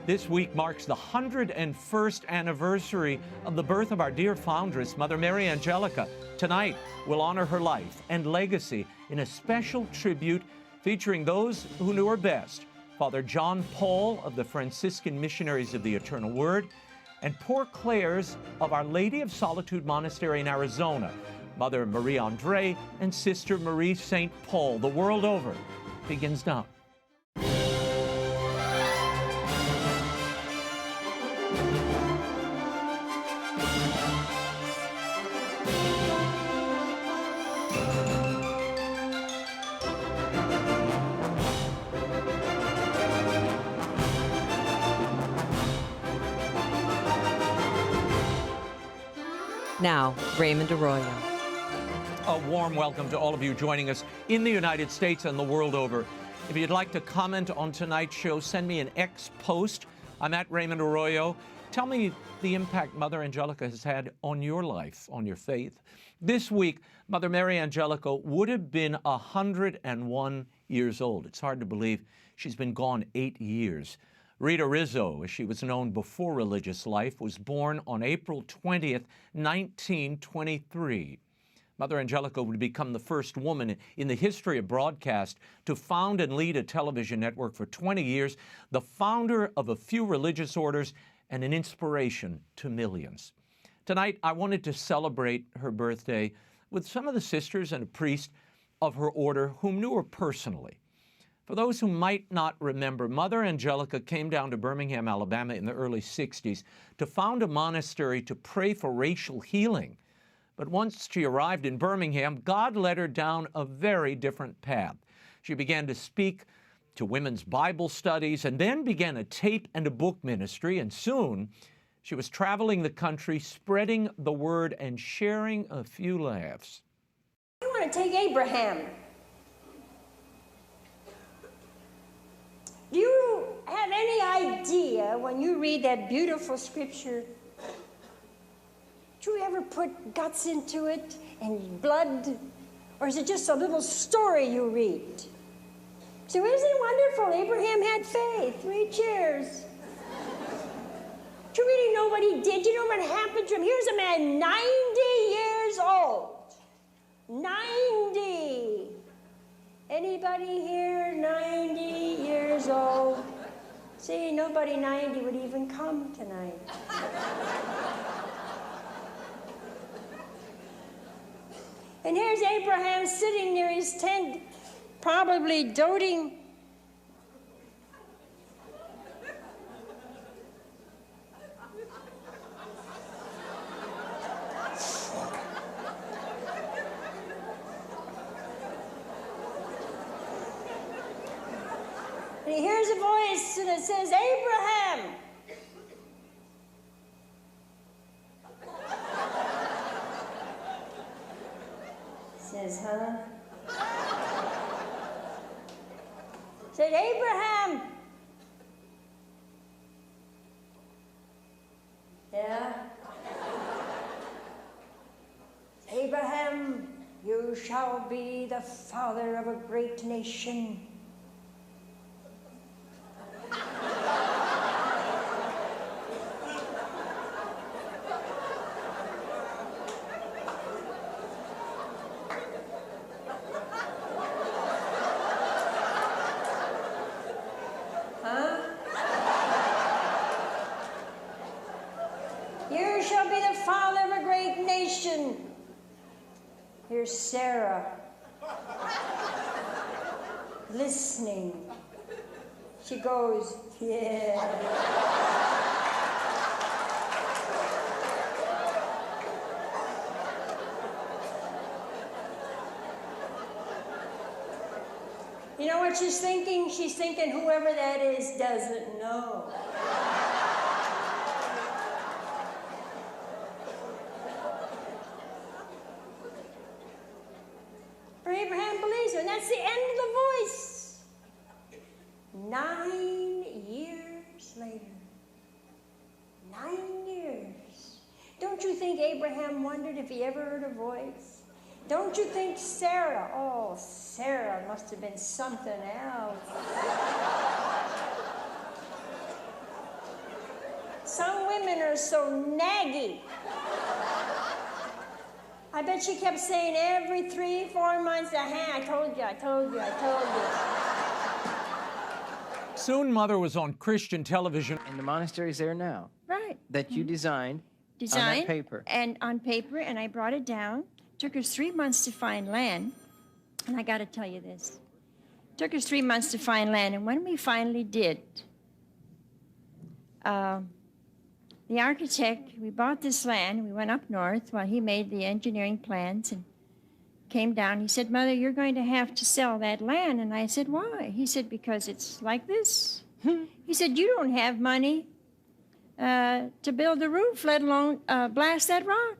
This week marks the 101st anniversary of the birth of our dear foundress, Mother Mary Angelica. Tonight, we'll honor her life and legacy in a special tribute featuring those who knew her best. Father John Paul of the Franciscan Missionaries of the Eternal Word, and Poor Clares of Our Lady of Solitude Monastery in Arizona, Mother Marie Andre and Sister Marie St. Paul, the world over, begins now. Now, Raymond Arroyo. A warm welcome to all of you joining us in the United States and the world over. If you'd like to comment on tonight's show, send me an X post. I'm at Raymond Arroyo. Tell me the impact Mother Angelica has had on your life, on your faith. This week, Mother Mary Angelica would have been 101 years old. It's hard to believe she's been gone 8 years. Rita Rizzo, as she was known before religious life, was born on April 20th, 1923. Mother Angelica would become the first woman in the history of broadcast to found and lead a television network for 20 years, the founder of a few religious orders, and an inspiration to millions. Tonight, I wanted to celebrate her birthday with some of the sisters and a priest of her order whom knew her personally. For those who might not remember, Mother Angelica came down to Birmingham, Alabama in the early 60s to found a monastery to pray for racial healing. But once she arrived in Birmingham, God led her down a very different path. She began to speak to women's Bible studies and then began a tape and a book ministry, and soon she was traveling the country, spreading the word and sharing a few laughs. I want to take Abraham. Do you have any idea when you read that beautiful scripture, do you ever put guts into it and blood? Or is it just a little story you read? So isn't it wonderful? Abraham had faith. 3 cheers. Do you really know what he did? Do you know what happened to him? Here's a man 90 years old. 90. Anybody here 90 years old? See, nobody 90 would even come tonight. And here's Abraham sitting near his tent, probably doting. And he hears a voice and it says, Abraham. Says, huh? Said, Abraham. Yeah? Abraham, you shall be the father of a great nation. You shall be the father of a great nation. Here's Sarah, listening. She goes, yeah. You know what she's thinking? She's thinking whoever that is doesn't know. Abraham believes her, and that's the end of the voice. 9 years later. 9 years. Don't you think Abraham wondered if he ever heard a voice? Don't you think Sarah, oh, Sarah must have been something else. women are so naggy. I bet she kept saying every 3-4 months, I told you, I told you, I told you. Soon Mother was on Christian television. And the monastery's there now. Right. That you designed on that paper. And on paper, and I brought it down. Took us 3 months to find land. And I got to tell you this. Took us 3 months to find land, and when we finally did, the architect, we bought this land, we went up north while he made the engineering plans and came down. He said, Mother, you're going to have to sell that land. And I said, why? He said, because it's like this. He said, you don't have money to build the roof, let alone blast that rock.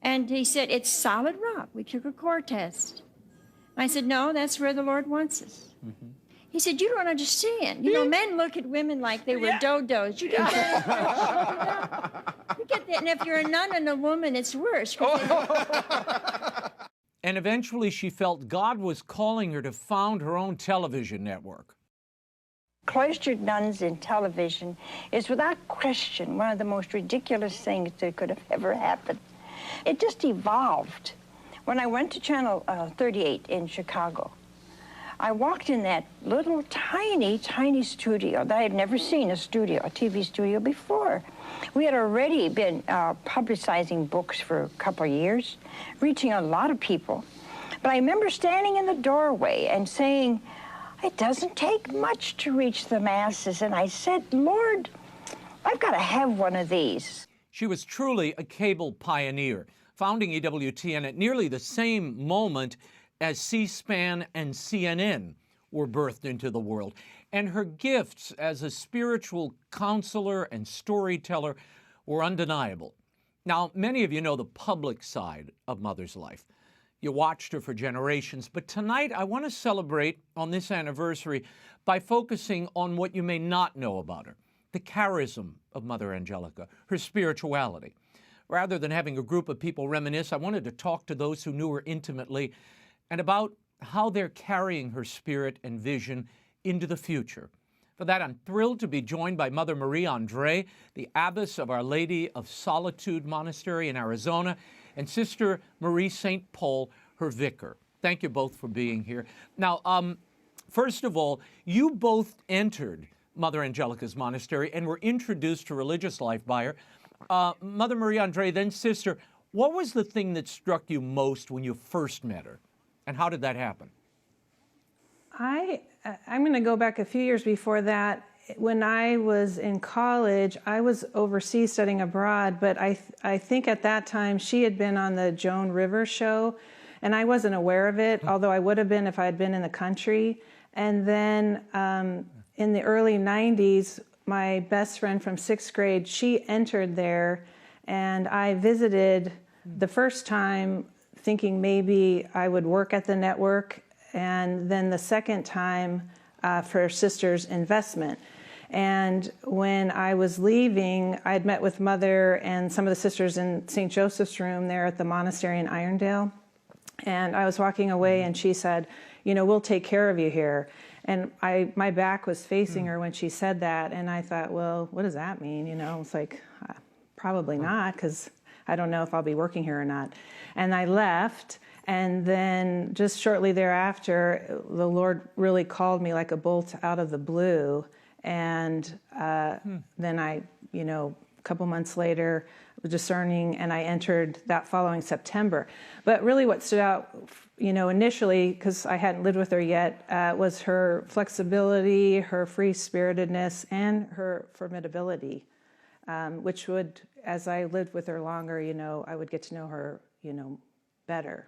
And he said, it's solid rock. We took a core test. I said, no, that's where the Lord wants us. Mm-hmm. He said, you don't understand. You know, men look at women like they were dodos. You get that? You get that. And if you're a nun and a woman, it's worse. And eventually she felt God was calling her to found her own television network. Cloistered nuns in television is without question one of the most ridiculous things that could have ever happened. It just evolved. When I went to Channel 38 in Chicago, I walked in that little tiny, tiny studio that I had never seen a TV studio before. We had already been publicizing books for a couple of years, reaching a lot of people. But I remember standing in the doorway and saying, it doesn't take much to reach the masses. And I said, Lord, I've got to have one of these. She was truly a cable pioneer, founding EWTN at nearly the same moment as C-SPAN and CNN were birthed into the world. And her gifts as a spiritual counselor and storyteller were undeniable. Now, many of you know the public side of Mother's life. You watched her for generations, but tonight I want to celebrate on this anniversary by focusing on what you may not know about her, the charism of Mother Angelica, her spirituality. Rather than having a group of people reminisce, I wanted to talk to those who knew her intimately and about how they're carrying her spirit and vision into the future. For that, I'm thrilled to be joined by Mother Marie Andre, the abbess of Our Lady of Solitude Monastery in Arizona, and Sister Marie St. Paul, her vicar. Thank you both for being here. Now, first of all, you both entered Mother Angelica's monastery and were introduced to religious life by her. Mother Marie Andre, then Sister, what was the thing that struck you most when you first met her? And how did that happen? I'm going to go back a few years before that. When I was in college, I was overseas studying abroad, but I think at that time she had been on the Joan Rivers show, and I wasn't aware of it, although I would have been if I had been in the country. And then in the early 90s, my best friend from 6th grade, she entered there, and I visited the first time thinking maybe I would work at the network, and then the second time for Sister's investment. And when I was leaving, I had met with Mother and some of the sisters in St. Joseph's room there at the monastery in Irondale. And I was walking away and she said, you know, we'll take care of you here. And my back was facing her when she said that. And I thought, well, what does that mean? You know, it's like, probably not, because I don't know if I'll be working here or not. And I left. And then just shortly thereafter, the Lord really called me like a bolt out of the blue. And then I, you know, a couple months later, was discerning, and I entered that following September. But really what stood out, you know, initially, because I hadn't lived with her yet, was her flexibility, her free-spiritedness, and her formidability, which would, as I lived with her longer, you know, I would get to know her, you know, better.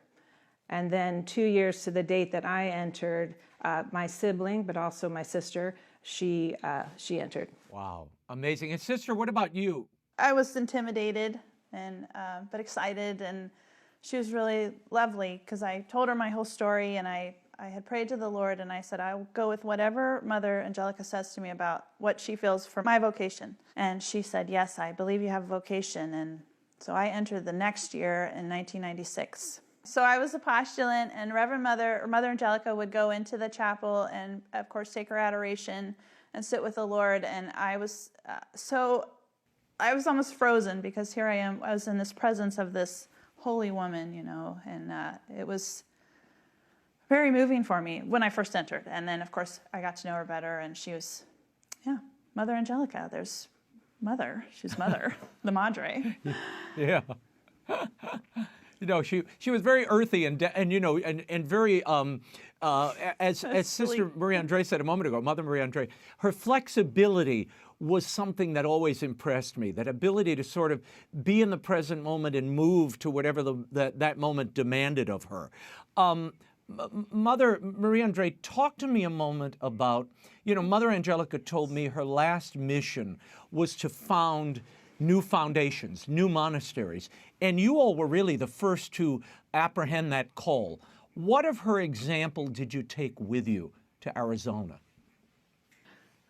And then 2 years to the date that I entered, my sibling, but also my sister, she entered. Wow, amazing. And Sister, what about you? I was intimidated and but excited, and she was really lovely because I told her my whole story, and I had prayed to the Lord, and I said, I will go with whatever Mother Angelica says to me about what she feels for my vocation. And she said, yes, I believe you have a vocation. And so I entered the next year in 1996. So I was a postulant, and Reverend Mother, or Mother Angelica, would go into the chapel and, of course, take her adoration and sit with the Lord. And I was so I was almost frozen, because here I was in this presence of this holy woman, you know, and it was very moving for me when I first entered. And then, of course, I got to know her better, and she was, Mother Angelica. There's Mother. She's Mother, the Madre. Yeah. You know, she was very earthy and you know, and very as Sister Marie Andre said a moment ago, Mother Marie Andre, her flexibility was something that always impressed me. That ability to sort of be in the present moment and move to whatever that moment demanded of her. Mother Marie Andre, talk to me a moment about, you know, Mother Angelica told me her last mission was to found new foundations, new monasteries, and you all were really the first to apprehend that call. What of her example did you take with you to Arizona?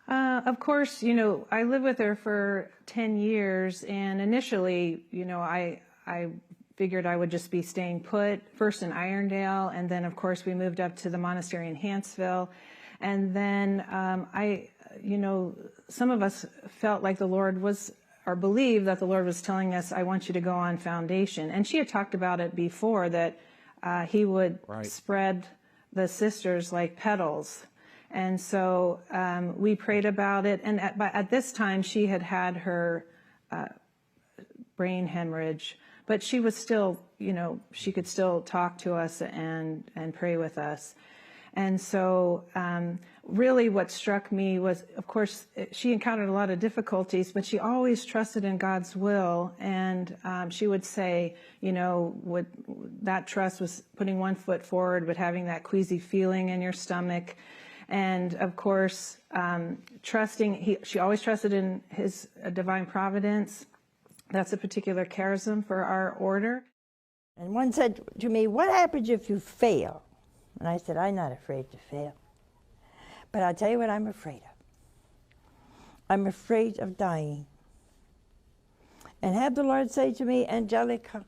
Of course, you know, I lived with her for 10 years, and initially, you know, I figured I would just be staying put, first in Irondale, and then, of course, we moved up to the monastery in Hanceville. And then you know, some of us felt like the Lord was, or believed that the Lord was telling us, I want you to go on foundation. And she had talked about it before, that he would spread the sisters like petals. And so we prayed about it. And at this time, she had had her brain hemorrhage, but she was still, you know, she could still talk to us and pray with us. And so really what struck me was, of course, she encountered a lot of difficulties, but she always trusted in God's will. And she would say, you know, that trust was putting one foot forward, but having that queasy feeling in your stomach. And of course, she always trusted in his divine providence. That's a particular charism for our order. And one said to me, what happens if you fail? And I said, I'm not afraid to fail. But I'll tell you what I'm afraid of. I'm afraid of dying. And have the Lord say to me, Angelica,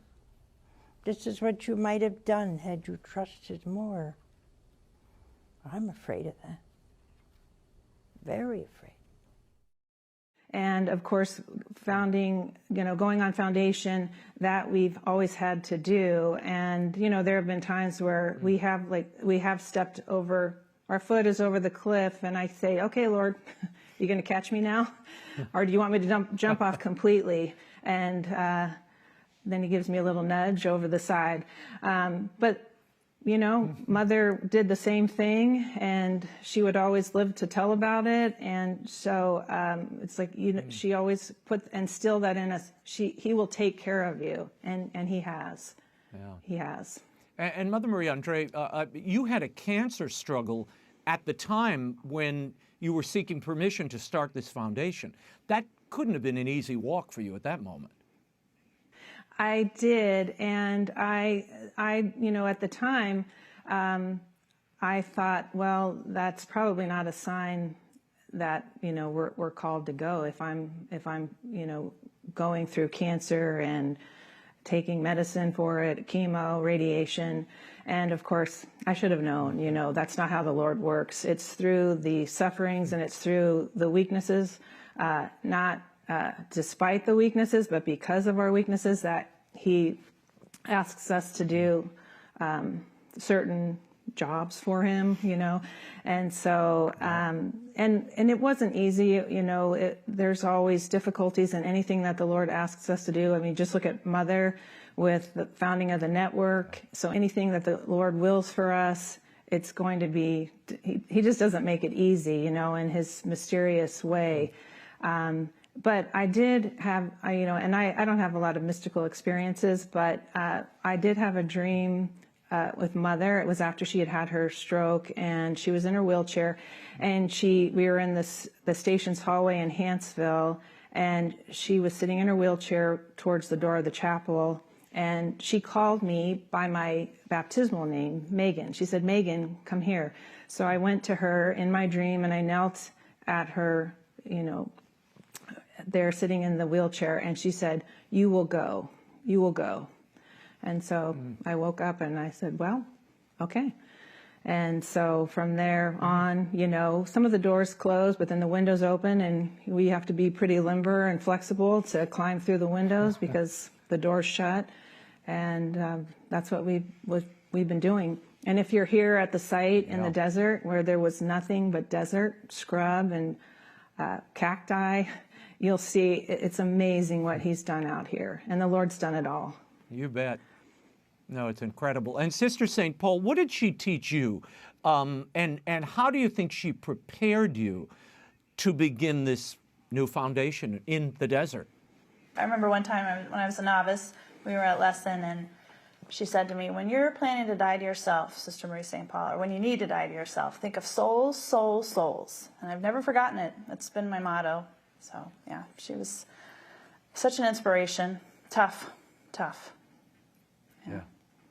this is what you might have done had you trusted more. I'm afraid of that. Very afraid. And of course, going on foundation, that we've always had to do. And, you know, there have been times where we have stepped over, our foot is over the cliff, and I say, okay, Lord, you going to catch me now? Or do you want me to jump off completely? And then he gives me a little nudge over the side. But you know, Mother did the same thing, and she would always live to tell about it. And so it's like, you know, she always instilled that in us. He will take care of you, and he has. Yeah. He has. And Mother Marie Andre, you had a cancer struggle at the time when you were seeking permission to start this foundation. That couldn't have been an easy walk for you at that moment. I did, and I, you know, at the time, I thought, well, that's probably not a sign that, you know, we're called to go. If I'm, you know, going through cancer and taking medicine for it, chemo, radiation, and of course, I should have known, you know, that's not how the Lord works. It's through the sufferings and it's through the weaknesses, not despite the weaknesses, but because of our weaknesses, that he asks us to do certain jobs for him, you know. And so, and it wasn't easy, you know. There's always difficulties in anything that the Lord asks us to do. I mean, just look at Mother with the founding of the network. So anything that the Lord wills for us, it's going to be, he just doesn't make it easy, you know, in his mysterious way. But I did have, you know, and I don't have a lot of mystical experiences, but I did have a dream with Mother. It was after she had had her stroke, and she was in her wheelchair, and we were in the station's hallway in Hanceville, and she was sitting in her wheelchair towards the door of the chapel, and she called me by my baptismal name, Megan. She said, Megan, come here. So I went to her in my dream, and I knelt at her, you know, there sitting in the wheelchair, and she said, you will go, you will go. And so I woke up and I said, well, okay. And so from there on, you know, some of the doors close, but then the windows open, and we have to be pretty limber and flexible to climb through the windows because the door's shut. And that's what we've been doing. And if you're here at the site in the desert where there was nothing but desert, scrub, and cacti, you'll see it's amazing what he's done out here. And the Lord's done it all. You bet. No, it's incredible. And Sister St. Paul, what did she teach you? And how do you think she prepared you to begin this new foundation in the desert? I remember one time when I was a novice, we were at lesson, and she said to me, when you're planning to die to yourself, Sister Marie St. Paul, or when you need to die to yourself, think of souls, souls, souls. And I've never forgotten it. That's been my motto. So, yeah, she was such an inspiration. Tough. Yeah.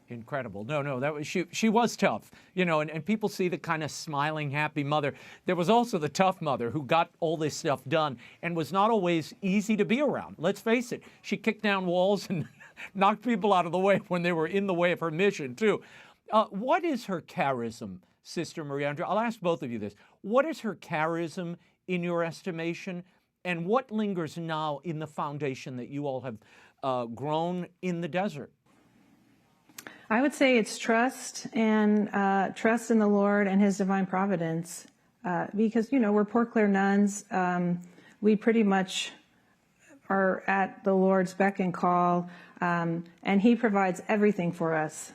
Incredible. No, that was she was tough, you know, and people see the kind of smiling, happy mother. There was also the tough mother who got all this stuff done and was not always easy to be around. Let's face it. She kicked down walls and knocked people out of the way when they were in the way of her mission, too. What is her charism, Sister Maria Andrea? I'll ask both of you this. What is her charism in your estimation, and what lingers now in the foundation that you all have grown in the desert? I would say it's trust, and trust in the Lord and His divine providence, because, you know, we're Poor Clare nuns. We pretty much are at the Lord's beck and call, and He provides everything for us.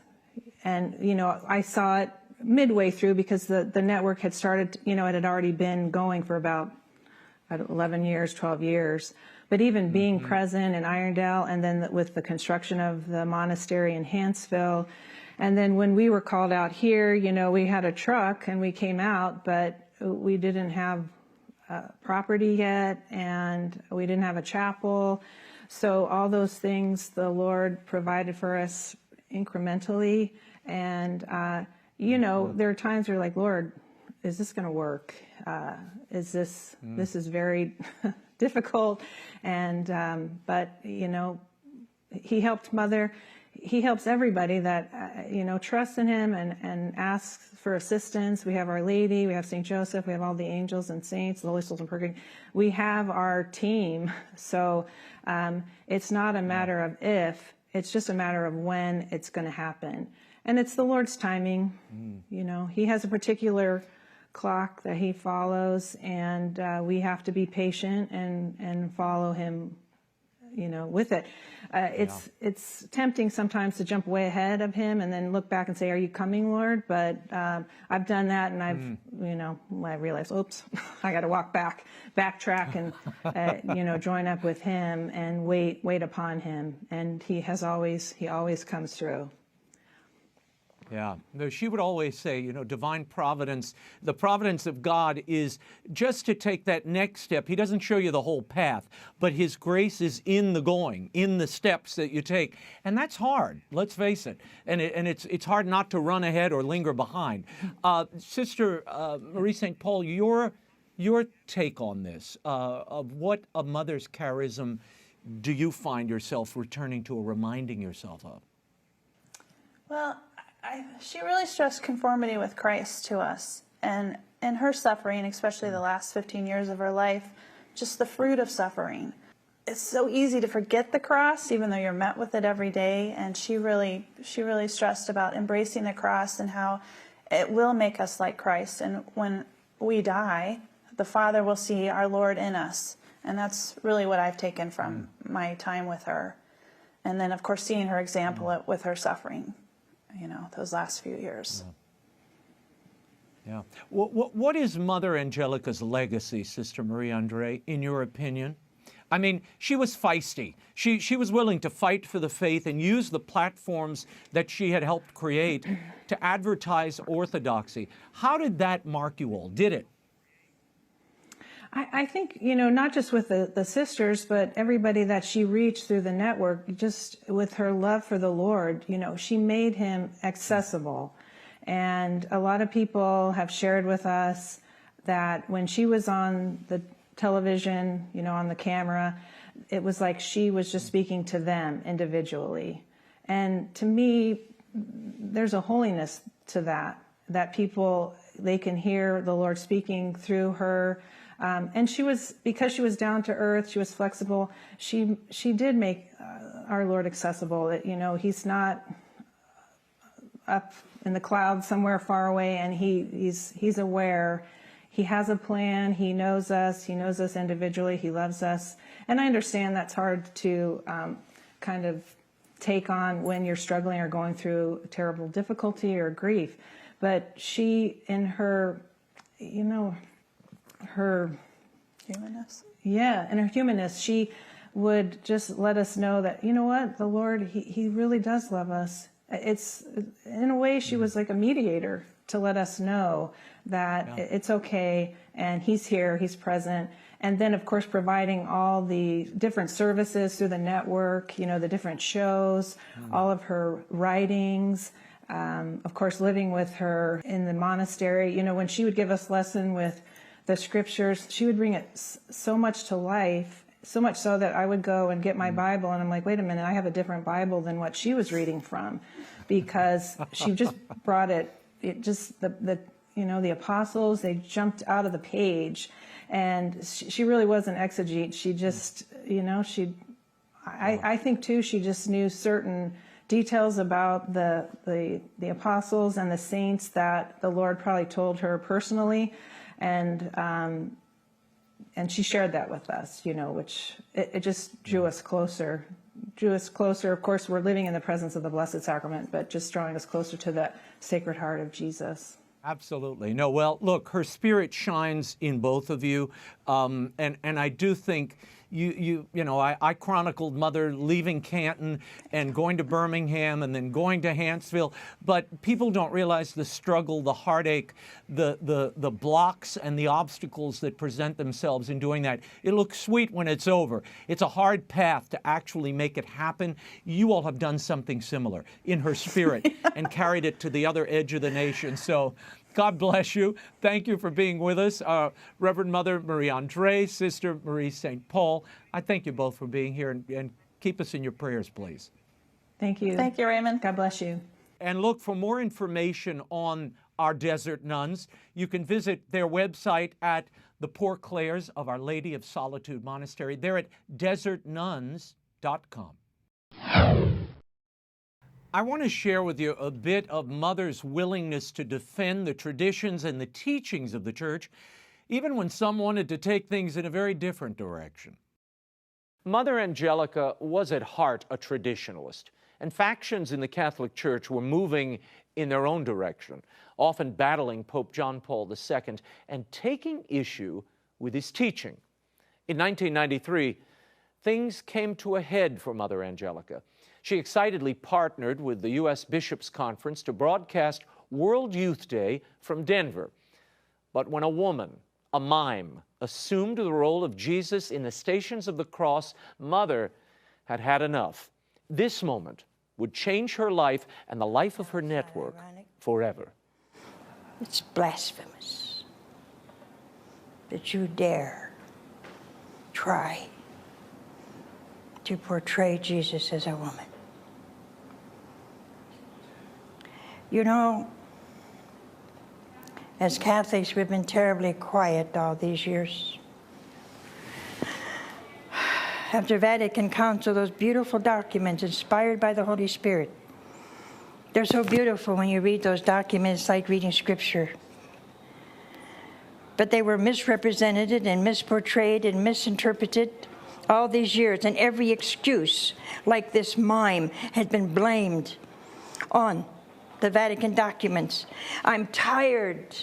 And, you know, I saw it midway through because the network had started, you know, it had already been going for about 11 years, 12 years. But even being present in Irondale, and then with the construction of the monastery in Hansville, and then when we were called out here, you know, we had a truck and we came out, but we didn't have property yet, and we didn't have a chapel. So all those things the Lord provided for us incrementally. And, you know, there are times where you're like, Lord, is this going to work? This is very difficult. And, but, you know, He helped Mother. He helps everybody that, you know, trusts in Him and asks for assistance. We have Our Lady, we have St. Joseph, we have all the angels and saints, the Holy Souls in Purgatory. We have our team. So it's not a matter of if, it's just a matter of when it's going to happen. And it's the Lord's timing. You know, He has a particular clock that He follows, and we have to be patient and follow Him, you know, with it. It's tempting sometimes to jump way ahead of Him and then look back and say, are you coming, Lord? But I've done that, and I've, you know, I realized, oops, I got to backtrack and, you know, join up with Him and wait upon Him. And He always comes through. Yeah, no, she would always say, you know, divine providence, the providence of God is just to take that next step. He doesn't show you the whole path, but His grace is in the going, in the steps that you take. And that's hard, let's face it. And it's hard not to run ahead or linger behind. Sister Marie St. Paul, your take on this, of what a mother's charism do you find yourself returning to or reminding yourself of? Well, she really stressed conformity with Christ to us, and in her suffering, especially the last 15 years of her life, just the fruit of suffering. It's so easy to forget the cross, even though you're met with it every day, and she really stressed about embracing the cross and how it will make us like Christ, and when we die, the Father will see our Lord in us, and that's really what I've taken from my time with her. And then, of course, seeing her example with her suffering, you know, those last few years. Yeah. What is Mother Angelica's legacy, Sister Marie Andrea, in your opinion? I mean, she was feisty. She was willing to fight for the faith and use the platforms that she had helped create to advertise orthodoxy. How did that mark you all? Did it? I think, you know, not just with the sisters, but everybody that she reached through the network, just with her love for the Lord, you know, she made Him accessible. And a lot of people have shared with us that when she was on the television, you know, on the camera, it was like she was just speaking to them individually. And to me, there's a holiness to that. that people, they can hear the Lord speaking through her. And because she was down to earth, she was flexible, she did make our Lord accessible. He's not up in the clouds somewhere far away, and he's aware. He has a plan. He knows us individually. He loves us. And I understand that's hard to kind of take on when you're struggling or going through terrible difficulty or grief. But she, in her, her humanness. Yeah, in her humanness, she would just let us know that, the Lord, he really does love us. It's, in a way, she was like a mediator to let us know that it's okay, and he's here, he's present. And then, of course, providing all the different services through the network, the different shows, all of her writings, of course, living with her in the monastery. When she would give us lesson with the scriptures, she would bring it so much to life, so much so that I would go and get my Bible, and I'm like, wait a minute, I have a different Bible than what she was reading from, because she just brought it just the apostles, they jumped out of the page, and she really was an exegete. She just, I think too, she just knew certain details about the apostles and the saints that the Lord probably told her personally, and she shared that with us, which it just drew us closer. Of course, we're living in the presence of the Blessed Sacrament, but just drawing us closer to the Sacred Heart of Jesus. Absolutely. No, well, look, her spirit shines in both of you, and I do think I chronicled Mother leaving Canton and going to Birmingham and then going to Hanceville, but people don't realize the struggle, the heartache, the blocks and the obstacles that present themselves in doing that. It looks sweet when it's over. It's a hard path to actually make it happen. You all have done something similar in her spirit and carried it to the other edge of the nation. So God bless you. Thank you for being with us. Reverend Mother Marie Andre, Sister Marie St. Paul, I thank you both for being here, and keep us in your prayers, please. Thank you. Thank you, Raymond. God bless you. And look, for more information on our desert nuns, you can visit their website at the Poor Clares of Our Lady of Solitude Monastery. They're at desertnuns.com. I want to share with you a bit of Mother's willingness to defend the traditions and the teachings of the Church, even when some wanted to take things in a very different direction. Mother Angelica was at heart a traditionalist, and factions in the Catholic Church were moving in their own direction, often battling Pope John Paul II and taking issue with his teaching. In 1993, things came to a head for Mother Angelica. She excitedly partnered with the U.S. Bishops' Conference to broadcast World Youth Day from Denver. But when a woman, a mime, assumed the role of Jesus in the Stations of the Cross, Mother had had enough. This moment would change her life and the life of her network forever. It's blasphemous that you dare try to portray Jesus as a woman. As Catholics, we've been terribly quiet all these years. After Vatican Council, those beautiful documents inspired by the Holy Spirit, they're so beautiful when you read those documents, like reading Scripture. But they were misrepresented and misportrayed and misinterpreted all these years, and every excuse, like this mime, has been blamed on the Vatican documents. I'm tired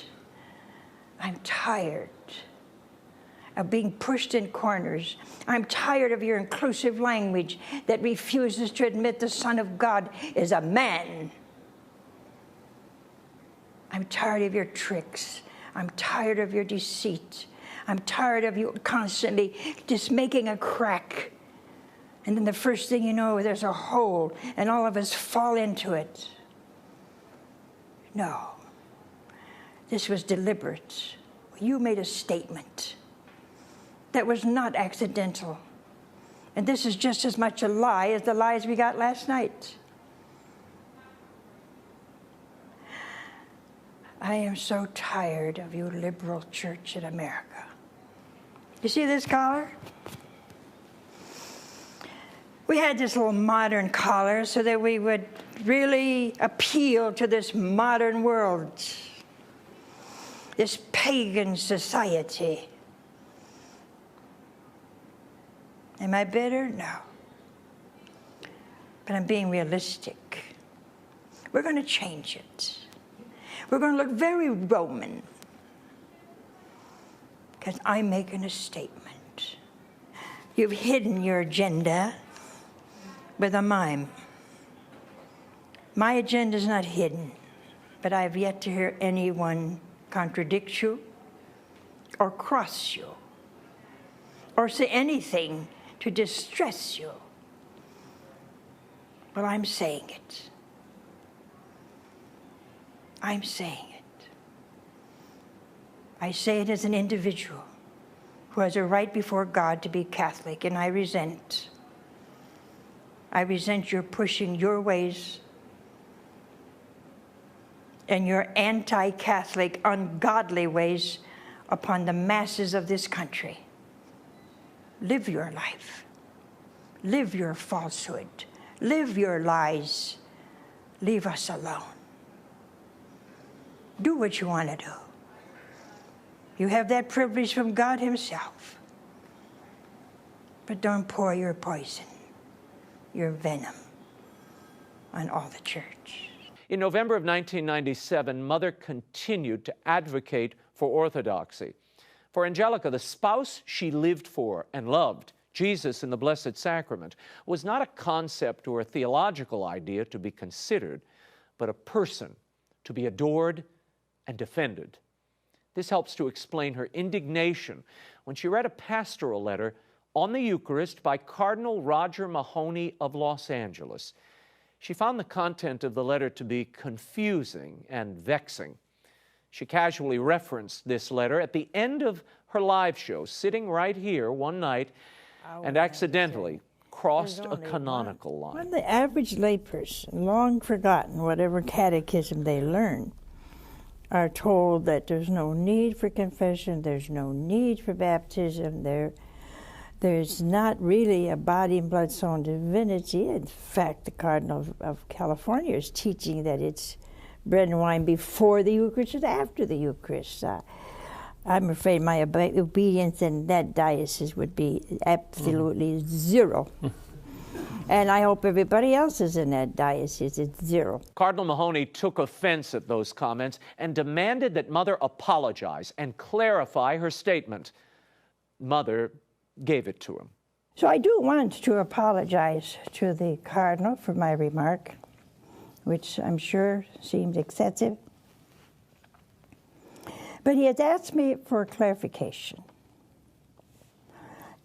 of being pushed in corners. I'm tired of your inclusive language that refuses to admit the Son of God is a man. I'm tired of your tricks. I'm tired of your deceit. I'm tired of you constantly just making a crack. And then the first thing you know, there's a hole, and all of us fall into it. No. This was deliberate. You made a statement that was not accidental. And this is just as much a lie as the lies we got last night. I am so tired of you liberal church in America. You see this collar? We had this little modern collar so that we would really appeal to this modern world, this pagan society. Am I bitter? No. But I'm being realistic. We're going to change it. We're going to look very Roman, because I'm making a statement. You've hidden your agenda with a mime. My agenda is not hidden, but I have yet to hear anyone contradict you or cross you or say anything to distress you. Well, I'm saying it. I'm saying it. I say it as an individual who has a right before God to be Catholic, and I resent your pushing your ways and your anti-Catholic, ungodly ways upon the masses of this country. Live your life. Live your falsehood. Live your lies. Leave us alone. Do what you want to do. You have that privilege from God Himself. But don't pour your poison, your venom, on all the church. In November of 1997, Mother continued to advocate for orthodoxy. For Angelica, the spouse she lived for and loved, Jesus in the Blessed Sacrament, was not a concept or a theological idea to be considered, but a person to be adored and defended. This helps to explain her indignation when she read a pastoral letter on the Eucharist by Cardinal Roger Mahony of Los Angeles. She found the content of the letter to be confusing and vexing. She casually referenced this letter at the end of her live show, sitting right here one night, and accidentally crossed a canonical line. When the average layperson, long forgotten whatever catechism they learn, are told that there's no need for confession, there's no need for baptism, there's not really a body and blood, soul, and divinity. In fact, the Cardinal of California is teaching that it's bread and wine before the Eucharist and after the Eucharist. I'm afraid my obedience in that diocese would be absolutely zero. And I hope everybody else is in that diocese. It's zero. Cardinal Mahony took offense at those comments and demanded that Mother apologize and clarify her statement. Mother gave it to him. So I do want to apologize to the Cardinal for my remark, which I'm sure seems excessive. But he has asked me for clarification.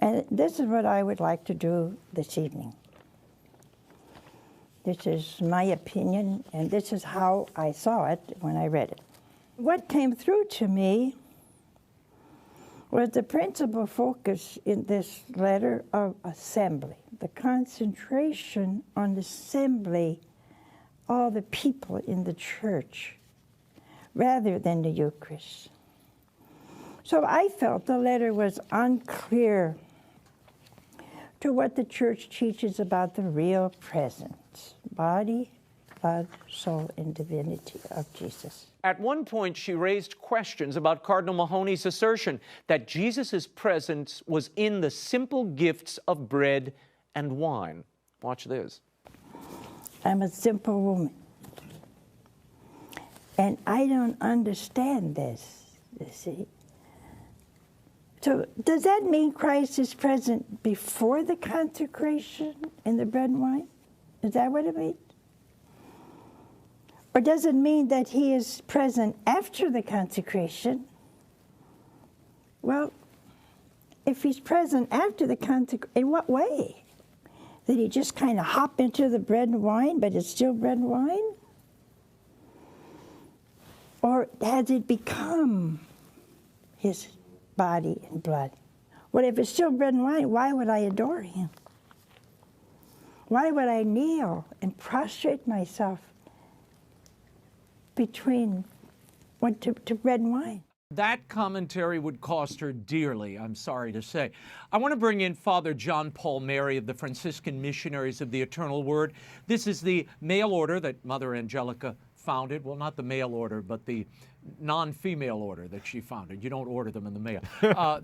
And this is what I would like to do this evening. This is my opinion, and this is how I saw it when I read it. What came through to me was the principal focus in this letter of assembly, the concentration on assembly, all the people in the church, rather than the Eucharist. So I felt the letter was unclear to what the church teaches about the real presence, body, blood, soul, and divinity of Jesus. At one point, she raised questions about Cardinal Mahony's assertion that Jesus' presence was in the simple gifts of bread and wine. Watch this. I'm a simple woman. And I don't understand this, you see. So does that mean Christ is present before the consecration in the bread and wine? Is that what it means? Or does it mean that he is present after the consecration? Well, if he's present after the consecration, in what way? Did he just kind of hop into the bread and wine, but it's still bread and wine? Or has it become his body and blood? Well, if it's still bread and wine, why would I adore him? Why would I kneel and prostrate myself between went to bread and wine. That commentary would cost her dearly, I'm sorry to say. I want to bring in Father John Paul Mary of the Franciscan Missionaries of the Eternal Word. This is the mail order that Mother Angelica founded. Well, not the mail order, but the non-female order that she founded. You don't order them in the mail.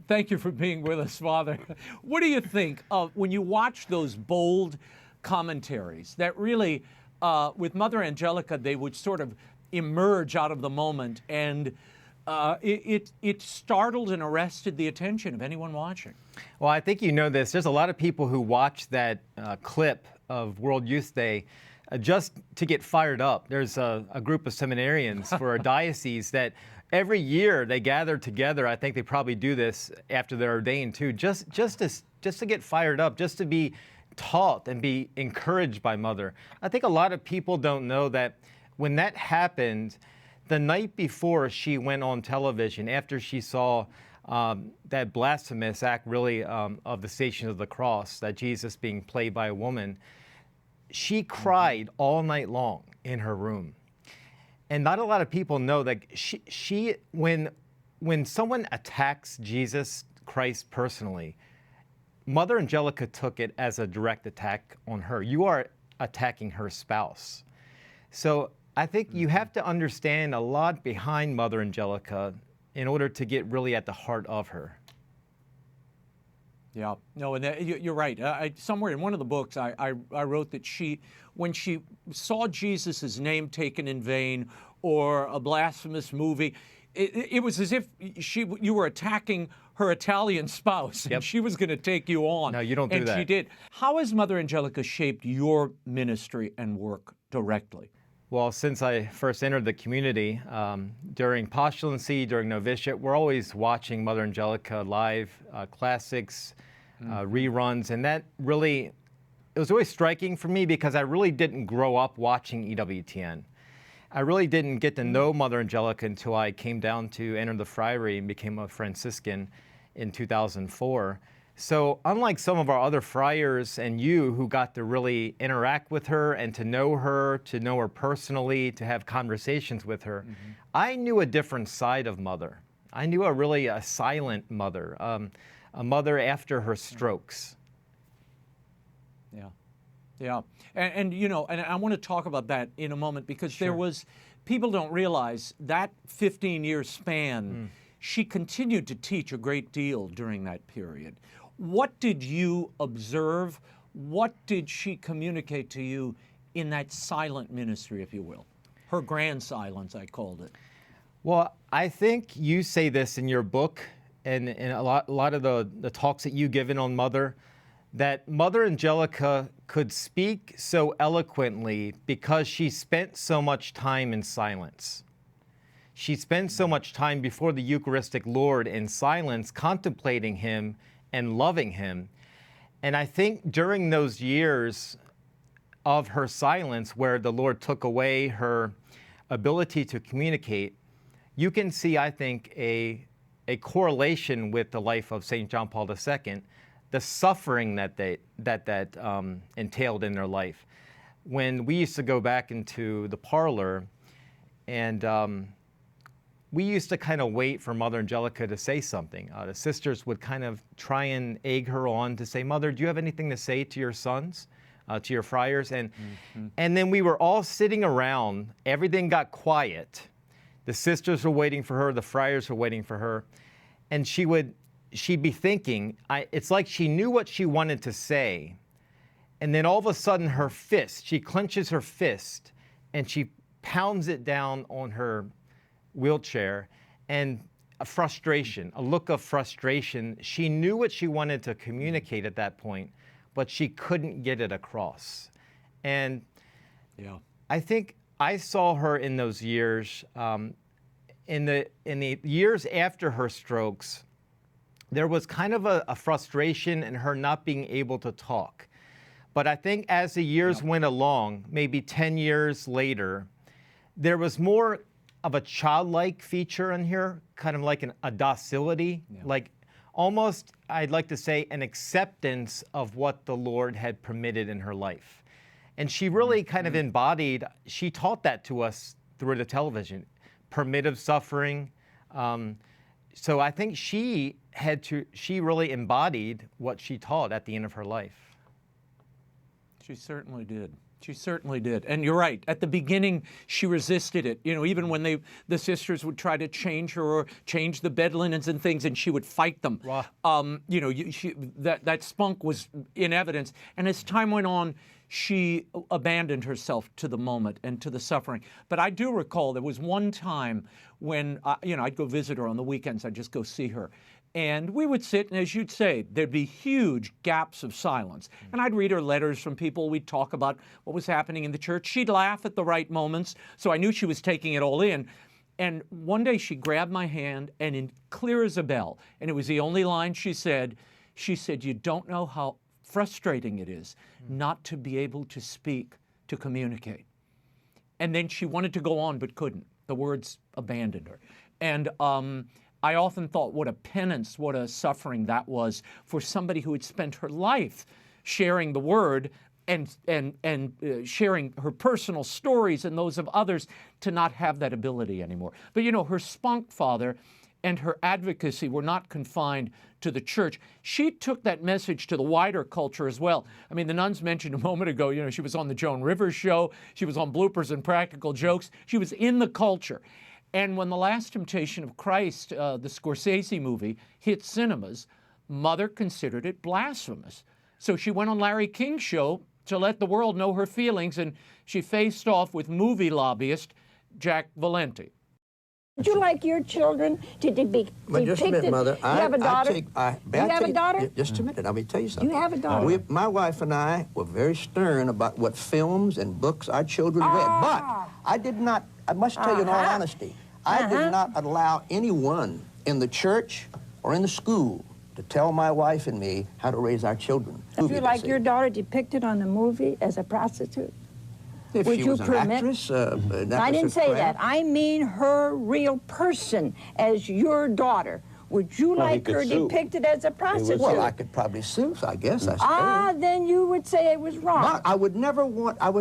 Thank you for being with us, Father. What do you think of when you watch those bold commentaries that really, with Mother Angelica, they would sort of emerge out of the moment, and it startled and arrested the attention of anyone watching? Well, I think you know this. There's a lot of people who watch that clip of World Youth Day just to get fired up. There's a group of seminarians for a diocese that every year they gather together. I think they probably do this after they're ordained too, just to get fired up, just to be taught and be encouraged by Mother. I think a lot of people don't know that when that happened, the night before she went on television, after she saw that blasphemous act really of the Station of the Cross, that Jesus being played by a woman, she cried all night long in her room. And not a lot of people know that when someone attacks Jesus Christ personally, Mother Angelica took it as a direct attack on her. You are attacking her spouse. So I think you have to understand a lot behind Mother Angelica in order to get really at the heart of her. Yeah, no, and you're right. Somewhere in one of the books, I wrote that when she saw Jesus' name taken in vain or a blasphemous movie, it was as if you were attacking her Italian spouse, and she was going to take you on. No, you don't do that. And she did. How has Mother Angelica shaped your ministry and work directly? Well, since I first entered the community, during postulancy, during novitiate, we're always watching Mother Angelica live, classics, reruns, and that really, it was always striking for me because I really didn't grow up watching EWTN. I really didn't get to know Mother Angelica until I came down to enter the friary and became a Franciscan in 2004. So unlike some of our other friars and you who got to really interact with her and to know her personally, to have conversations with her, I knew a different side of Mother. I knew a silent mother, a mother after her strokes. Yeah. Yeah, and you know, and I want to talk about that in a moment because people don't realize that 15-year span, she continued to teach a great deal during that period. What did you observe? What did she communicate to you in that silent ministry, if you will? Her grand silence, I called it. Well, I think you say this in your book and a lot of the talks that you've given on Mother, that Mother Angelica could speak so eloquently because she spent so much time in silence. She spent so much time before the Eucharistic Lord in silence, contemplating Him and loving Him. And I think during those years of her silence, where the Lord took away her ability to communicate, you can see, I think, a correlation with the life of St. John Paul II, the suffering that entailed in their life. When we used to go back into the parlor, and we used to kind of wait for Mother Angelica to say something. The sisters would kind of try and egg her on to say, "Mother, do you have anything to say to your sons, to your friars?" And then we were all sitting around. Everything got quiet. The sisters were waiting for her. The friars were waiting for her. And she'd be thinking, it's like she knew what she wanted to say. And then all of a sudden she clenches her fist and she pounds it down on her wheelchair, and a look of frustration. She knew what she wanted to communicate at that point, but she couldn't get it across. And I think I saw her in those years, in the years after her strokes, there was kind of a frustration in her not being able to talk. But I think as the years went along, maybe 10 years later, there was more of a childlike feature in here, kind of like a docility, like almost, I'd like to say, an acceptance of what the Lord had permitted in her life. And she really kind of embodied, she taught that to us through the television. permissive suffering. So I think she really embodied what she taught at the end of her life. She certainly did. She certainly did. And you're right. At the beginning, she resisted it. You know, even when the sisters would try to change her or change the bed linens and things, and she would fight them. Wow. You know, that spunk was in evidence. And as time went on, she abandoned herself to the moment and to the suffering. But I do recall there was one time when, you know, I'd go visit her on the weekends. I'd just go see her. And we would sit, and as you'd say, there'd be huge gaps of silence. And I'd read her letters from people. We'd talk about what was happening in the church. She'd laugh at the right moments, so I knew she was taking it all in. And one day she grabbed my hand, and in clear as a bell, and it was the only line she said, "You don't know how frustrating it is not to be able to speak, to communicate." And then she wanted to go on but couldn't. The words abandoned her. And I often thought what a penance, what a suffering that was for somebody who had spent her life sharing the word and sharing her personal stories and those of others, to not have that ability anymore. But you know, her spunk, Father, and her advocacy were not confined to the church. She took that message to the wider culture as well. I mean, the nuns mentioned a moment ago, you know, she was on the Joan Rivers show, she was on Bloopers and Practical Jokes, she was in the culture. And when The Last Temptation of Christ, the Scorsese movie, hit cinemas, Mother considered it blasphemous. So she went on Larry King's show to let the world know her feelings, and she faced off with movie lobbyist Jack Valenti. Would you like your children to be depicted? Just a minute, Mother. You have a daughter? You have a daughter? Just a minute. Let me tell you something. You have a daughter? My wife and I were very stern about what films and books our children read. But I did not, I must tell you in all honesty, I did not allow anyone in the church or in the school to tell my wife and me how to raise our children. Would you like your daughter depicted on the movie as a prostitute? If Would she you was an permit? actress, I didn't say that. I mean her real person as your daughter. Would you like her depicted as a prostitute? Well, I could probably sue, I guess. I suppose. Then you would say it was wrong. But I would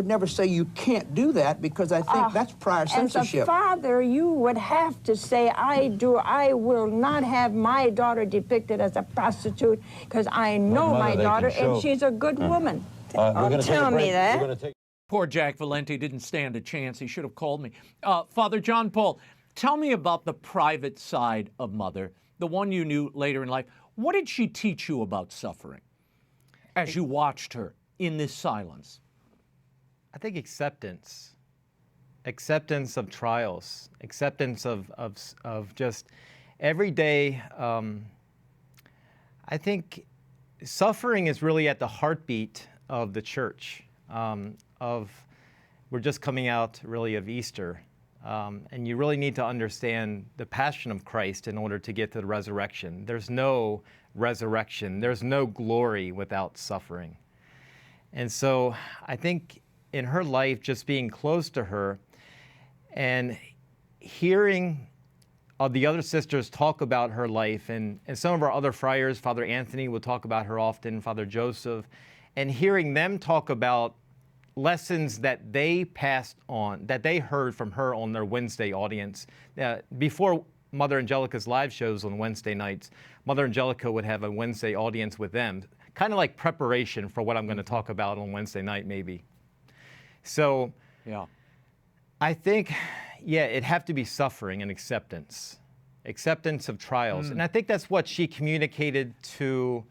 never say you can't do that, because I think that's prior censorship. As a father, you would have to say, I will not have my daughter depicted as a prostitute, because I know my daughter and she's a good woman. Tell me that. Poor Jack Valenti didn't stand a chance. He should have called me. Father John Paul, tell me about the private side of Mother, the one you knew later in life. What did she teach you about suffering as you watched her in this silence? I think acceptance. Acceptance of trials. Acceptance of just every day. I think suffering is really at the heartbeat of the church. We're just coming out really of Easter, and you really need to understand the passion of Christ in order to get to the resurrection. There's no resurrection, there's no glory without suffering. And so I think in her life, just being close to her and hearing the other sisters talk about her life, and some of our other friars, Father Anthony will talk about her often, Father Joseph, and hearing them talk about lessons that they passed on, that they heard from her on their Wednesday audience. Before Mother Angelica's live shows on Wednesday nights, Mother Angelica would have a Wednesday audience with them, kind of like preparation for what I'm going to talk about on Wednesday night, maybe. So yeah, I think, it'd have to be suffering and acceptance of trials. And I think that's what she communicated to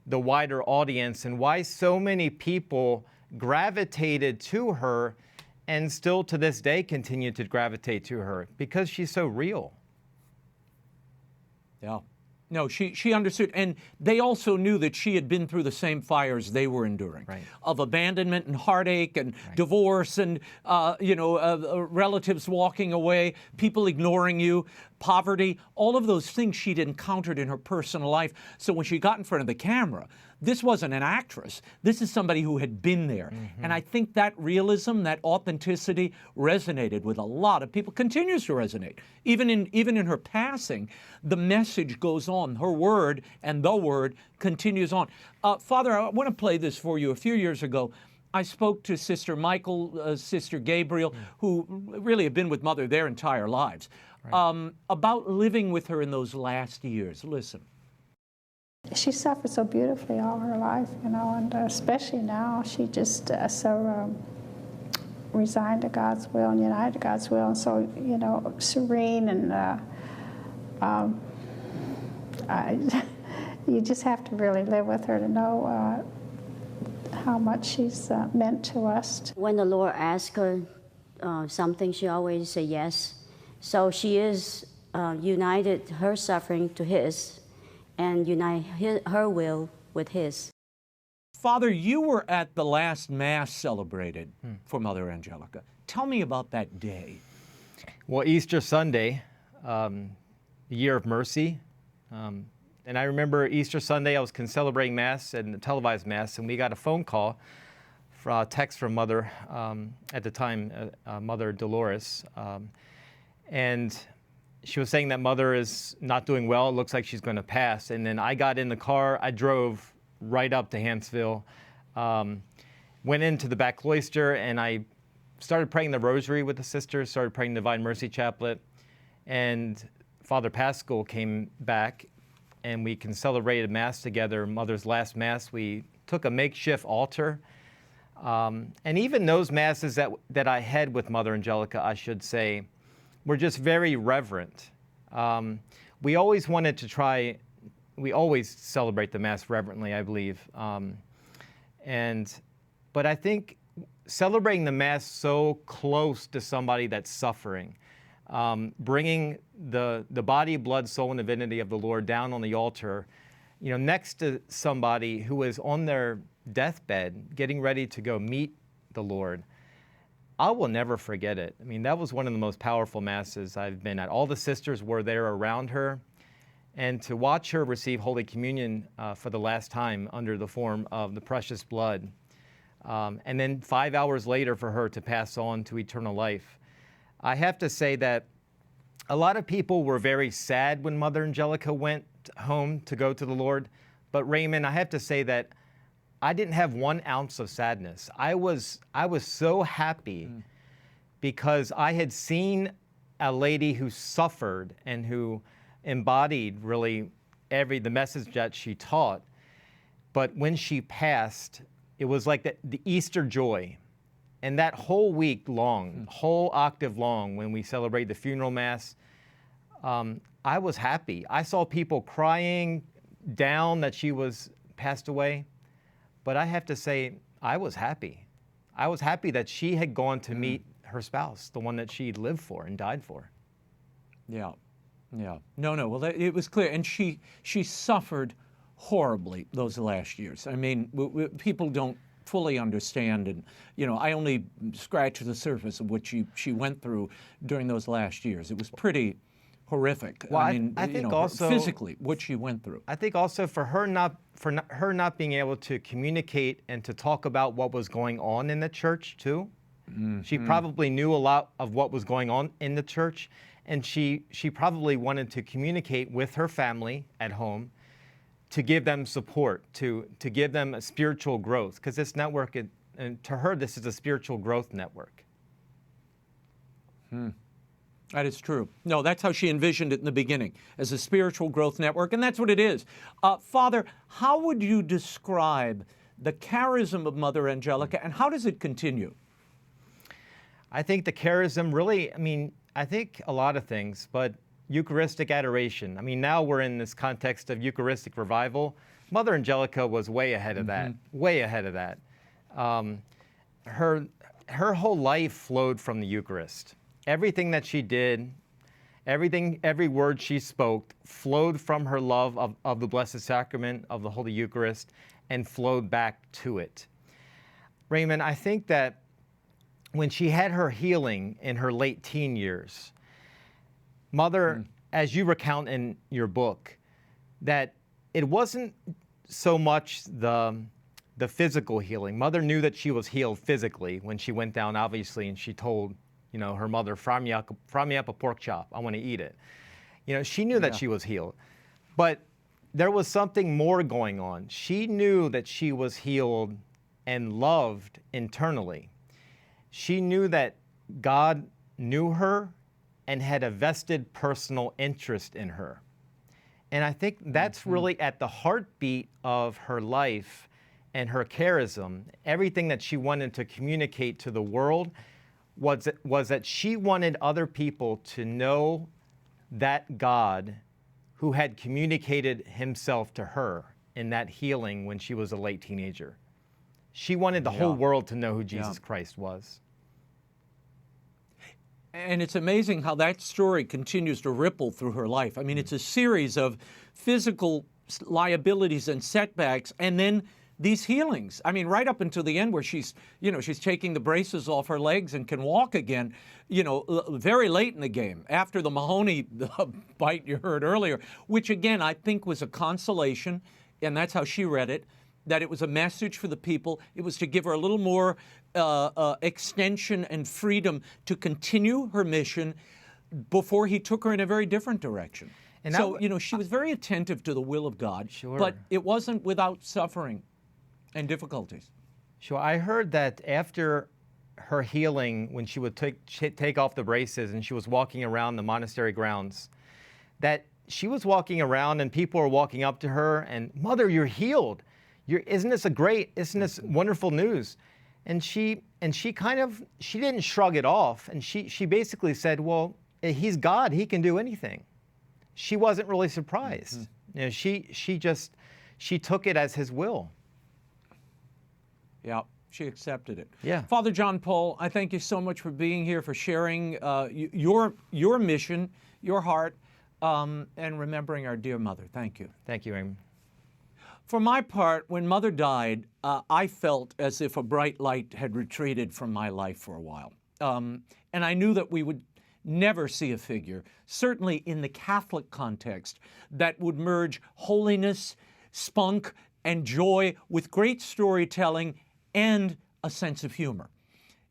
the wider audience, and why so many people gravitated to her and still to this day continue to gravitate to her, because she's so real. Yeah. No, she understood. And they also knew that she had been through the same fires they were enduring, of abandonment and heartache and divorce and, relatives walking away, people ignoring you, poverty, all of those things she'd encountered in her personal life. So when she got in front of the camera, this wasn't an actress. This is somebody who had been there. Mm-hmm. And I think that realism, that authenticity resonated with a lot of people, continues to resonate. Even in her passing, the message goes on. Her word and the word continues on. Father, I want to play this for you. A few years ago, I spoke to Sister Michael, Sister Gabriel, who really have been with Mother their entire lives. about living with her in those last years. Listen. She suffered so beautifully all her life, you know, and especially now, she just so resigned to God's will and united to God's will, and so, you know, serene, and you just have to really live with her to know how much she's meant to us. When the Lord asks her something, she always says yes. So she is united her suffering to His, and unite her will with His. Father, you were at the last Mass celebrated for Mother Angelica. Tell me about that day. Well, Easter Sunday, the Year of Mercy. And I remember Easter Sunday, I was celebrating Mass and the televised Mass, and we got a phone call, a text from Mother, at the time, Mother Dolores. And she was saying that Mother is not doing well. It looks like she's going to pass. And then I got in the car. I drove right up to Hansville, went into the back cloister, and I started praying the rosary with the sisters, started praying the Divine Mercy Chaplet. And Father Pascal came back, and we celebrated Mass together, Mother's last Mass. We took a makeshift altar. And even those Masses that I had with Mother Angelica, I should say, were just very reverent. We always wanted to try, we always celebrate the Mass reverently, I believe. But I think celebrating the Mass so close to somebody that's suffering, bringing the body, blood, soul, and divinity of the Lord down on the altar, you know, next to somebody who is on their deathbed, getting ready to go meet the Lord, I will never forget it. I mean, that was one of the most powerful Masses I've been at. All the sisters were there around her, and to watch her receive Holy Communion for the last time under the form of the precious blood, and then 5 hours later for her to pass on to eternal life. I have to say that a lot of people were very sad when Mother Angelica went home to go to the Lord, but Raymond, I have to say that I didn't have 1 ounce of sadness. I was so happy because I had seen a lady who suffered and who embodied really the message that she taught. But when she passed, it was like the Easter joy. And that whole week long, whole octave long, when we celebrate the funeral Mass, I was happy. I saw people crying down that she was passed away. But I have to say, I was happy. I was happy that she had gone to meet her spouse, the one that she lived for and died for. Yeah, yeah. No, well, it was clear. And she suffered horribly those last years. I mean, people don't fully understand, and, you know, I only scratched the surface of what she went through during those last years. It was pretty horrific. Well, I mean, I think you know, also physically what she went through. I think also for her not being able to communicate and to talk about what was going on in the church too. She probably knew a lot of what was going on in the church, and she probably wanted to communicate with her family at home to give them support, to give them a spiritual growth, because this network, and to her, this is a spiritual growth network. That is true. No, that's how she envisioned it in the beginning, as a spiritual growth network, and that's what it is. Father, how would you describe the charism of Mother Angelica, and how does it continue? I think the charism really, I think a lot of things, but Eucharistic adoration. I mean, now we're in this context of Eucharistic revival. Mother Angelica was way ahead of that, way ahead of that. Her whole life flowed from the Eucharist. Everything that she did, every word she spoke flowed from her love of the Blessed Sacrament, of the Holy Eucharist, and flowed back to it. Raymond, I think that when she had her healing in her late teen years, Mother, as you recount in your book, that it wasn't so much the physical healing. Mother knew that she was healed physically when she went down, obviously, and she told, you know, her mother, fry me up a pork chop. I want to eat it. You know, she knew that she was healed. But there was something more going on. She knew that she was healed and loved internally. She knew that God knew her and had a vested personal interest in her. And I think that's really at the heartbeat of her life and her charism. Everything that she wanted to communicate to the world was that she wanted other people to know that God who had communicated himself to her in that healing when she was a late teenager. She wanted the whole world to know who Jesus Christ was. And it's amazing how that story continues to ripple through her life. I mean, it's a series of physical liabilities and setbacks, and then these healings. I mean, right up until the end where she's taking the braces off her legs and can walk again, very late in the game, after the Mahoney bite you heard earlier, which again, I think was a consolation, and that's how she read it, that it was a message for the people. It was to give her a little more extension and freedom to continue her mission before he took her in a very different direction. And so, she was very attentive to the will of God, but it wasn't without suffering and difficulties. Sure. I heard that after her healing, when she would take off the braces and she was walking around the monastery grounds, that she was walking around and people were walking up to her and, "Mother, you're healed. Isn't this wonderful news?" And she didn't shrug it off. And she basically said, "Well, he's God. He can do anything." She wasn't really surprised. She took it as his will. Yeah, she accepted it. Yeah. Father John Paul, I thank you so much for being here, for sharing your mission, your heart, and remembering our dear mother. Thank you. Thank you, Raymond. For my part, when Mother died, I felt as if a bright light had retreated from my life for a while. And I knew that we would never see a figure, certainly in the Catholic context, that would merge holiness, spunk, and joy with great storytelling and a sense of humor.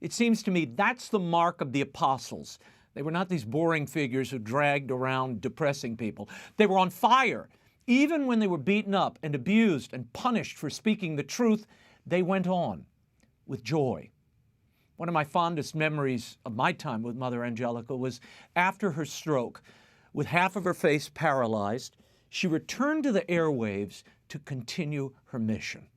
It seems to me that's the mark of the apostles. They were not these boring figures who dragged around depressing people. They were on fire. Even when they were beaten up and abused and punished for speaking the truth, they went on with joy. One of my fondest memories of my time with Mother Angelica was after her stroke. With half of her face paralyzed, she returned to the airwaves to continue her mission.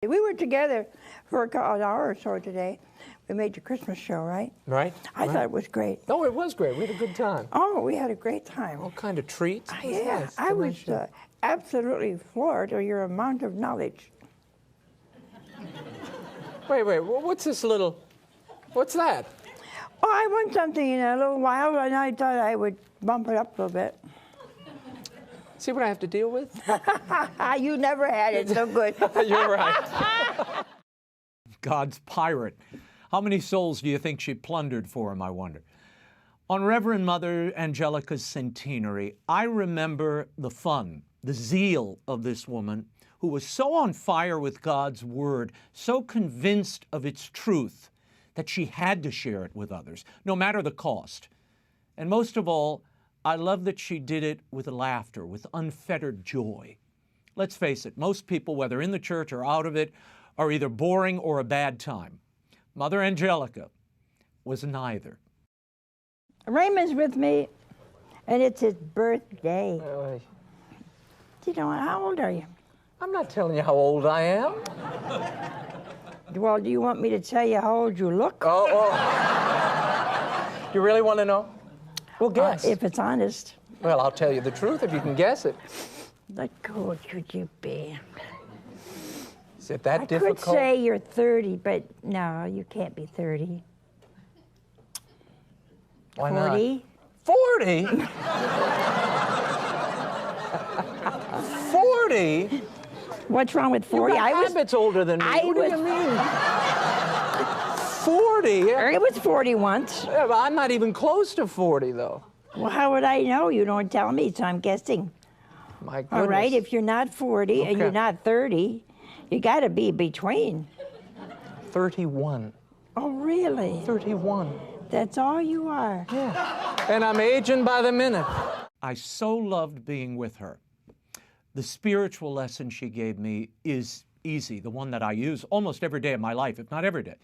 We were together for an hour or so today. We made your Christmas show, right? Right. I thought it was great. Oh, it was great. We had a good time. Oh, we had a great time. All kind of treats. Yeah, I was absolutely floored at your amount of knowledge. Wait, what's this little, what's that? Oh, I won something in a little while, and I thought I would bump it up a little bit. See what I have to deal with? You never had it so good. You're right. God's pirate. How many souls do you think she plundered for him, I wonder? On Reverend Mother Angelica's centenary, I remember the fun, the zeal of this woman who was so on fire with God's word, so convinced of its truth that she had to share it with others, no matter the cost. And most of all, I love that she did it with laughter, with unfettered joy. Let's face it, most people, whether in the church or out of it, are either boring or a bad time. Mother Angelica was neither. Raymond's with me, and it's his birthday. You know, how old are you? I'm not telling you how old I am. Well, do you want me to tell you how old you look? Oh. You really want to know? Well, guess. If it's honest. Well, I'll tell you the truth if you can guess it. What old could you be? Is it that difficult? I could say you're 30, but no, you can't be 30. Why 40? not? 40? 40? What's wrong with 40? I was Abbott's older than me. What do you mean? 40? It was 40 once. Yeah, but I'm not even close to 40, though. Well, how would I know? You don't tell me, so I'm guessing. My goodness. All right, if you're not 40 and you're not 30, you got to be between. 31. Oh, really? 31. That's all you are. Yeah. And I'm aging by the minute. I so loved being with her. The spiritual lesson she gave me is easy, the one that I use almost every day of my life, if not every day.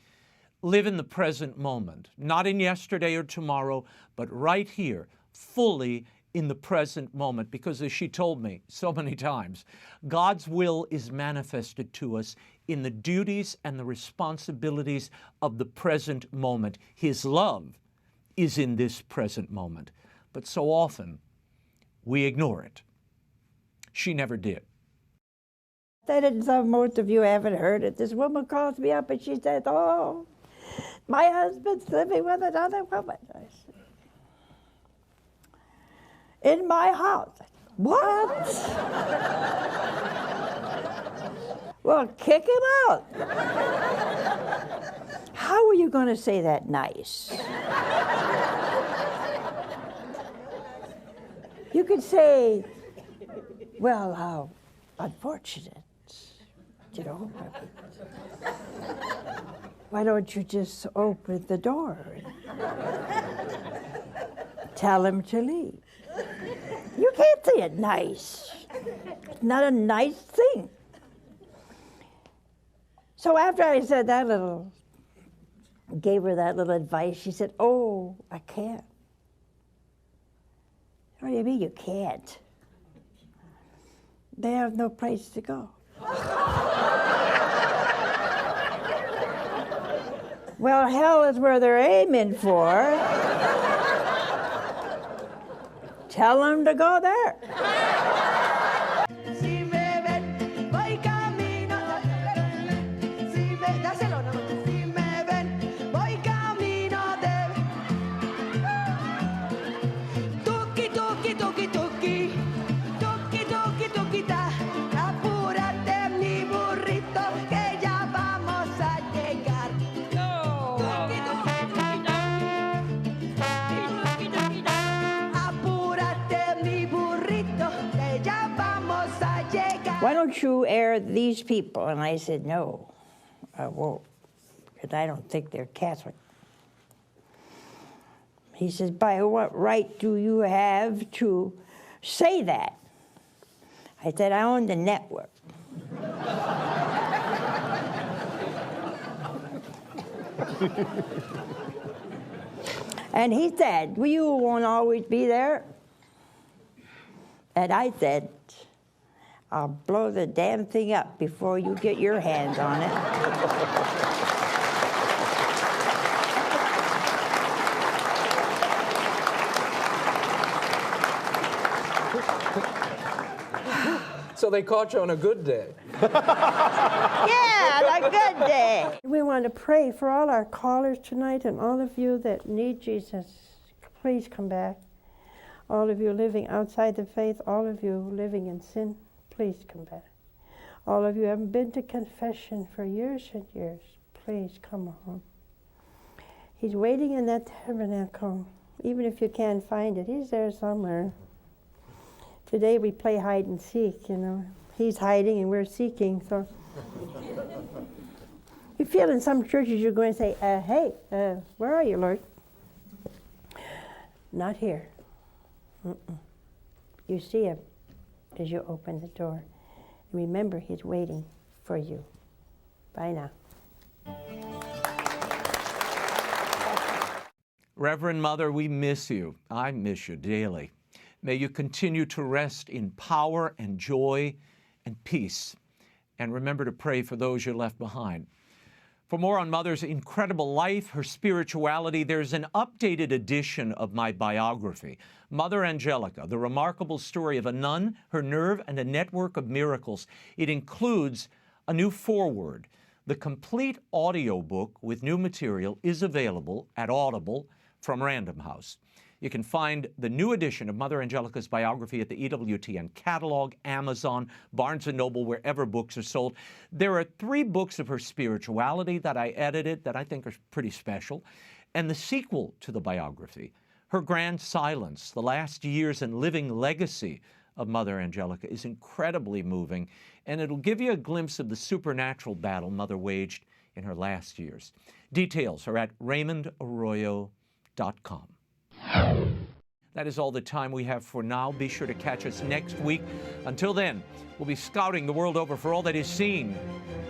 live in the present moment, not in yesterday or tomorrow, but right here, fully in the present moment. Because as she told me so many times, God's will is manifested to us in the duties and the responsibilities of the present moment. His love is in this present moment. But so often, we ignore it. She never did. That is, most of you haven't heard it. This woman calls me up and she says, "Oh, my husband's living with another woman." I said, "In my house." What? Well, kick him out. How are you going to say that nice? You could say, "Well, how unfortunate, you know. Why don't you just open the door and tell him to leave?" You can't say it nice. It's not a nice thing. So after I said that gave her that little advice, she said, "Oh, I can't." What do you mean you can't? They have no place to go. Well, hell is where they're aiming for. Tell them to go there. "Why don't you air these people?" And I said, "No, I won't, because I don't think they're Catholic." He says, "By what right do you have to say that?" I said, "I own the network." And he said, "Well, you won't always be there." And I said, "I'll blow the damn thing up before you get your hands on it." So they caught you on a good day. Yeah, a good day. We want to pray for all our callers tonight and all of you that need Jesus. Please come back. All of you living outside the faith, all of you living in sin, please come back. All of you who haven't been to confession for years and years, please come home. He's waiting in that tabernacle. Even if you can't find it, he's there somewhere. Today we play hide and seek, you know. He's hiding and we're seeking, so. You feel in some churches you're going to say, "Hey, where are you, Lord?" Not here. You see him as you open the door. Remember, he's waiting for you. Bye now. Reverend Mother, we miss you. I miss you daily. May you continue to rest in power and joy and peace. And remember to pray for those you left behind. For more on Mother's incredible life, her spirituality, there's an updated edition of my biography, Mother Angelica, the remarkable story of a nun, her nerve, and a network of miracles. It includes a new foreword. The complete audio book with new material is available at Audible from Random House. You can find the new edition of Mother Angelica's biography at the EWTN catalog, Amazon, Barnes & Noble, wherever books are sold. There are 3 books of her spirituality that I edited that I think are pretty special. And the sequel to the biography, Her Grand Silence, the Last Years and Living Legacy of Mother Angelica, is incredibly moving. And it'll give you a glimpse of the supernatural battle Mother waged in her last years. Details are at RaymondArroyo.com. That is all the time we have for now. Be sure to catch us next week. Until then, we'll be scouting the world over for all that is seen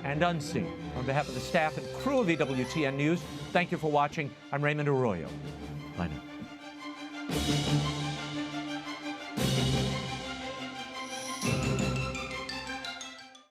and unseen. On behalf of the staff and crew of EWTN News, thank you for watching. I'm Raymond Arroyo. Bye now.